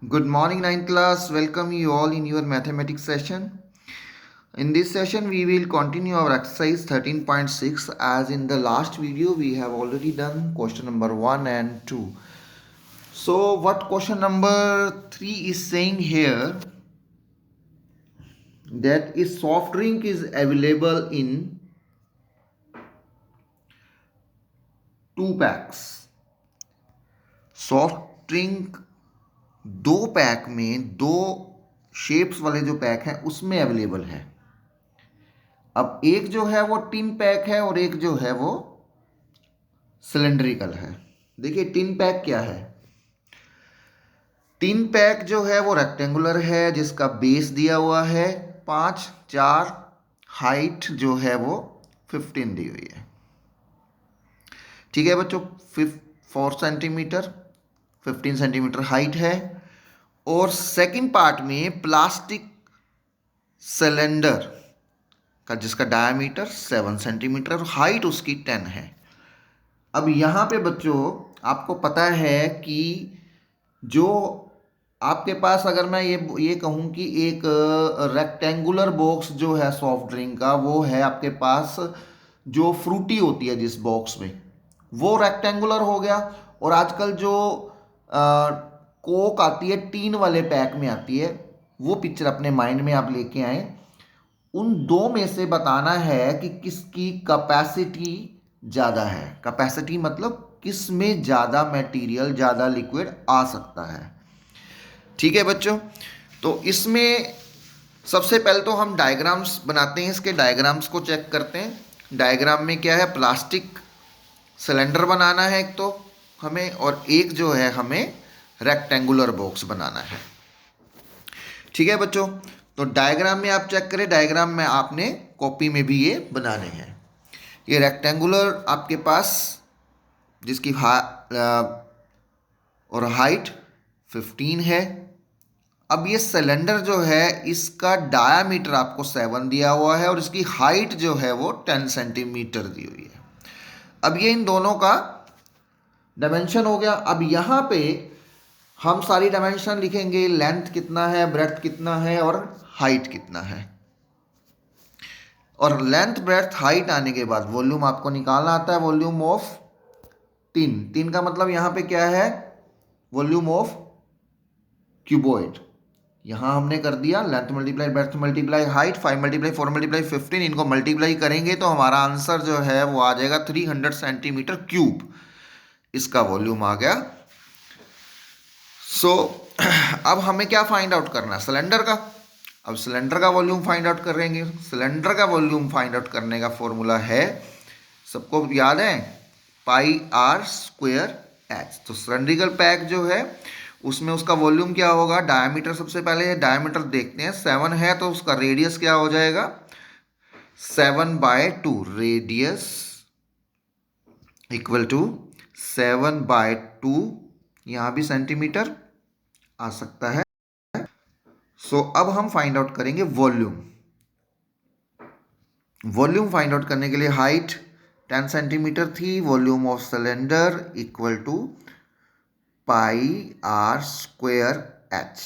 Good morning, ninth class. Welcome you all in your mathematics session. In this session, we will continue our exercise 13.6. As in the last video, we have already done question number 1 and 2. So, what question number 3 is saying here, that a soft drink is available in 2 packs. Soft drink 2 pack में 2 shapes वाले जो pack हैं उसमें available है। अब एक जो है वो टिन पैक है और एक जो है वो सिलेंड्रिकल है। देखिए टिन पैक क्या है। टिन पैक जो है वो रेक्टेंगुलर है जिसका बेस दिया हुआ है 5, 4, हाइट जो है वो 15 दी हुई है। ठीक है बच्चों, 4 सेंटीमीटर 15 सेंटीमीटर हाइट है। और सेकंड पार्ट में प्लास्टिक सिलेंडर का जिसका डायमीटर 7 सेंटीमीटर, हाइट उसकी 10 है। अब यहाँ पे बच्चों आपको पता है कि जो आपके पास, अगर मैं ये कहूँ कि एक रेक्टेंगुलर बॉक्स जो है सॉफ्ट ड्रिंक का, वो है आपके पास जो फ्रूटी होती है जिस बॉक्स में, वो रेक्टेंगुलर हो गया। और आजकल जो कोक आती है टीन वाले पैक में आती है, वो पिक्चर अपने माइंड में आप लेके आए। उन दो में से बताना है कि किसकी कैपेसिटी ज़्यादा है। कैपेसिटी मतलब किस में ज़्यादा मटेरियल, ज़्यादा लिक्विड आ सकता है। ठीक है बच्चों, तो इसमें सबसे पहले तो हम डायग्राम्स बनाते हैं। इसके डायग्राम्स को चेक करते हैं। डायग्राम में क्या है, प्लास्टिक सिलेंडर बनाना है एक तो हमें, और एक जो है हमें रेक्टेंगुलर बॉक्स बनाना है। ठीक है बच्चों, तो डायग्राम में आप चेक करें, डायग्राम में आपने कॉपी में भी ये बनाने हैं। ये रेक्टेंगुलर आपके पास जिसकी और हाइट 15 है। अब ये सिलेंडर जो है इसका डायामीटर आपको 7 दिया हुआ है और इसकी हाइट जो है वो 10 सेंटीमीटर दी हुई है। अब ये इन दोनों का डायमेंशन हो गया। अब यहाँ पे हम सारी डायमेंशन लिखेंगे, लेंथ कितना है, ब्रेड्थ कितना है और हाइट कितना है। और लेंथ ब्रेड्थ हाइट आने के बाद वॉल्यूम आपको निकालना आता है, वॉल्यूम ऑफ टिन का मतलब यहाँ पे क्या है, वॉल्यूम ऑफ क्यूबॉइड। यहाँ हमने कर दिया length multiply breadth multiply height, 5 multiply 4 multiply 15, इनको मल्टीप्लाई करेंगे तो हमारा आंसर जो है वो आ जाएगा 300 सेंटीमीटर क्यूब। इसका वॉल्यूम आ गया। सो अब हमें क्या फाइंड आउट करना है, सिलेंडर का। अब सिलेंडर का वॉल्यूम फाइंड आउट करेंगे। सिलेंडर का वॉल्यूम फाइंड आउट करने का फॉर्मूला है, सबको याद है, पाई आर स्क्वायर एच। तो सिलेंड्रिकल पैक जो है उसमें उसका वॉल्यूम क्या होगा, डायमीटर सबसे पहले डायमीटर देखते हैं, 7 है तो उसका रेडियस क्या हो जाएगा, 7/2। रेडियस इक्वल टू 7/2, यहाँ भी सेंटीमीटर आ सकता है। सो अब हम फाइंड आउट करेंगे वॉल्यूम। वॉल्यूम फाइंड आउट करने के लिए हाइट 10 सेंटीमीटर थी, volume of cylinder equal to pi are square H.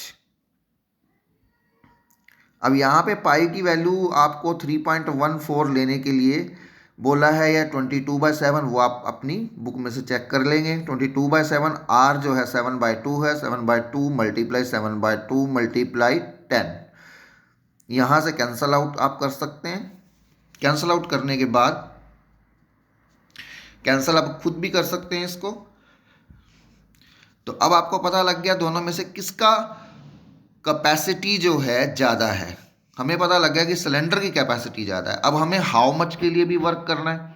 अब यहाँ पे पाई की वैल्यू आपको 3.14 लेने के लिए बोला है, या 22/7, वो आप अपनी बुक में से चेक कर लेंगे। 22/7, आर जो है 7/2 है, 7/2 मल्टीप्लाई 7/2 मल्टीप्लाई 10। यहाँ से कैंसल आउट आप कर सकते हैं। कैंसल आउट करने के बाद कैंसल आप खुद भी कर सकते हैं इसको। तो अब आपको पता लग गया दोनों में से किसका कैपेसिटी जो है ज़्यादा है। हमें पता लग गया कि सिलेंडर की कैपेसिटी ज़्यादा है। अब हमें हाउ मच के लिए भी वर्क करना है।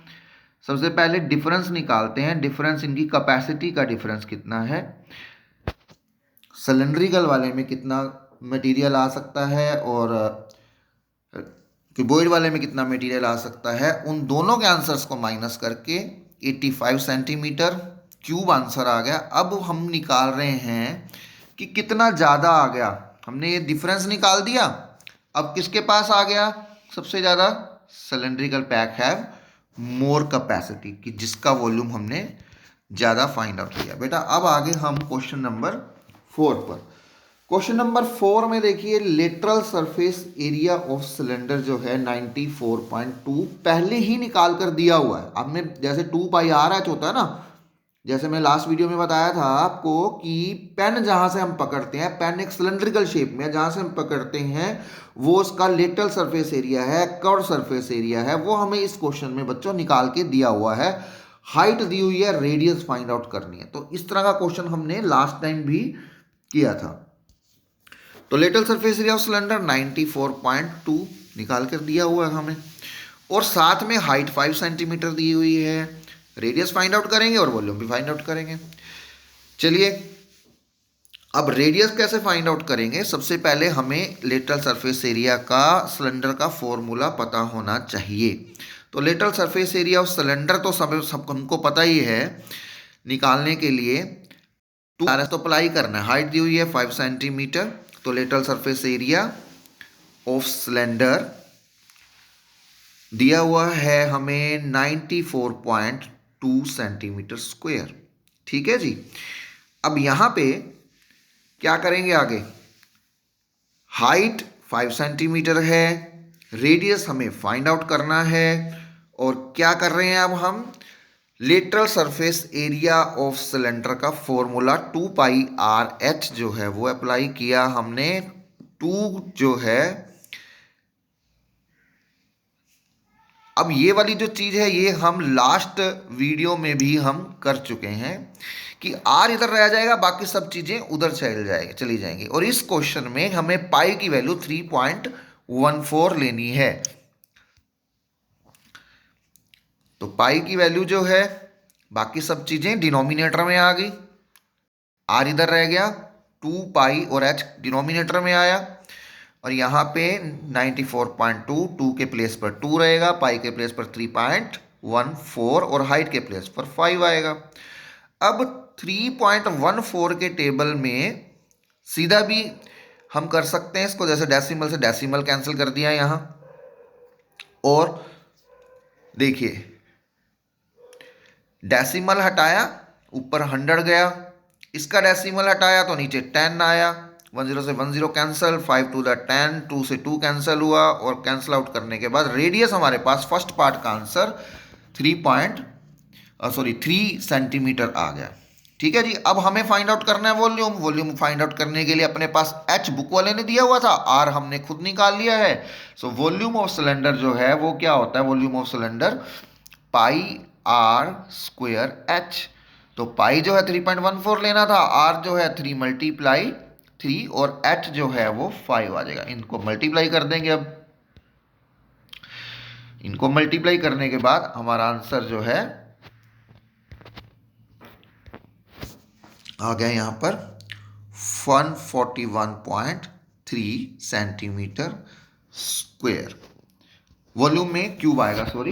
सबसे पहले डिफरेंस निकालते हैं, डिफरेंस इनकी कैपेसिटी का डिफरेंस कितना है, सिलेंड्रिकल वाले में कितना मटेरियल आ सकता है और क्यूबॉइड वाले में कितना मटेरियल आ सकता है। उन दोनों के आंसर्स को माइनस करके 85 सेंटीमीटर क्यूब आंसर आ गया। अब हम निकाल रहे हैं कि कितना ज़्यादा आ गया। हमने ये डिफरेंस निकाल दिया। अब किसके पास आ गया सबसे ज़्यादा, cylindrical pack have more capacity, कि जिसका वॉल्यूम हमने ज़्यादा फाइंड आउट किया। बेटा अब आगे हम क्वेश्चन नंबर 4 पर। क्वेश्चन नंबर 4 में देखिए lateral surface area of cylinder जो है 94.2 पहले ही निकाल कर दिया हुआ है। अब में जैसे 2 पाई आर एच होता है ना, जैसे मैं लास्ट वीडियो में बताया था आपको कि पेन जहां से हम पकड़ते हैं, पेन एक सिलेंड्रिकल शेप में जहां से हम पकड़ते हैं वो उसका लेटरल सरफेस एरिया है, कर्व सरफेस एरिया है, वो हमें इस क्वेश्चन में बच्चों निकाल के दिया हुआ है। हाइट दी हुई है, रेडियस फाइंड आउट करनी है। तो इस तरह का क्वेश्चन हमने लास्ट टाइम भी किया था। तो lateral surface area of cylinder 94.2 निकाल कर दिया हुआ है हमें, और साथ में हाइट 5 सेंटीमीटर दी हुई है। रेडियस फाइंड आउट करेंगे और वॉल्यूम भी फाइंड आउट करेंगे। चलिए अब रेडियस कैसे फाइंड आउट करेंगे। सबसे पहले हमें लेटरल सरफेस एरिया का सिलेंडर का फॉर्मूला पता होना चाहिए। तो lateral surface area of cylinder तो सब हमको पता ही है। निकालने के लिए 2 तो अप्लाई करना है। हाइट दी हुई है 5 सेंटीमीटर, तो lateral surface area of cylinder दिया हुआ है हमें 94.2 सेंटीमीटर स्क्वायर। ठीक है जी। अब यहां पे क्या करेंगे आगे, हाइट 5 सेंटीमीटर है, रेडियस हमें फाइंड आउट करना है, और क्या कर रहे हैं अब हम lateral surface area of cylinder का फॉर्मूला 2 पाई आर एच जो है वो अप्लाई किया हमने। 2 जो है, अब ये वाली जो चीज है ये हम लास्ट वीडियो में भी हम कर चुके हैं कि आर इधर रह जाएगा, बाकी सब चीजें उधर चली जाएंगी। और इस क्वेश्चन में हमें पाई की वैल्यू 3.14 लेनी है। तो पाई की वैल्यू जो है, बाकी सब चीजें डिनोमिनेटर में आ गई, आर इधर रह गया, 2 पाई और एच डिनोमिनेटर में आया, और यहाँ पे 94.2 2 के प्लेस पर 2 रहेगा, पाई के प्लेस पर 3.14 और हाइट के प्लेस पर 5 आएगा। अब 3.14 के टेबल में सीधा भी हम कर सकते हैं इसको, जैसे डेसिमल से डेसिमल कैंसिल कर दिया यहाँ, और देखिए डेसिमल हटाया ऊपर 100 गया, इसका डेसिमल हटाया तो नीचे 10 आया, 10 से 10 कैंसिल, 5 टू द 10, 2 से 2 कैंसिल हुआ, और कैंसिल आउट करने के बाद रेडियस हमारे पास फर्स्ट पार्ट का आंसर 3 सेंटीमीटर आ गया। ठीक है जी। अब हमें फाइंड आउट करना है वॉल्यूम। वॉल्यूम फाइंड आउट करने के लिए अपने पास एच बुक वाले ने दिया हुआ था, आर हमने खुद निकाल लिया है। सो वॉल्यूम ऑफ सिलेंडर जो है वो क्या होता है, volume of cylinder pi are square h. तो पाई जो है 3.14 लेना था, आर जो है 3 मल्टीप्लाई 3, और एच जो है वो 5 आ जाएगा। इनको मल्टीप्लाई कर देंगे। अब इनको मल्टीप्लाई करने के बाद हमारा आंसर जो है आ गया यहाँ पर 141.3 सेंटीमीटर स्क्वायर। वॉल्यूम में क्यूब आएगा, सॉरी,